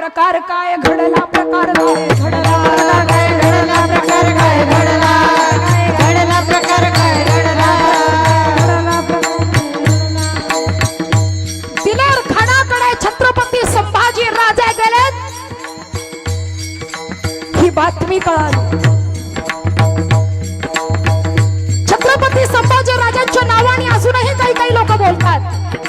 प्रकार काय घडला, प्रकार काय घडला, प्रकार काय घडला, घडला प्रकार काय घडला, दिलेर खानाकडे छत्रपती संभाजी राजे गेलेत, ही बातमी कळाली. छत्रपती संभाजी राजांच्या नावाने अजूनही काही काही लोक बोलतात.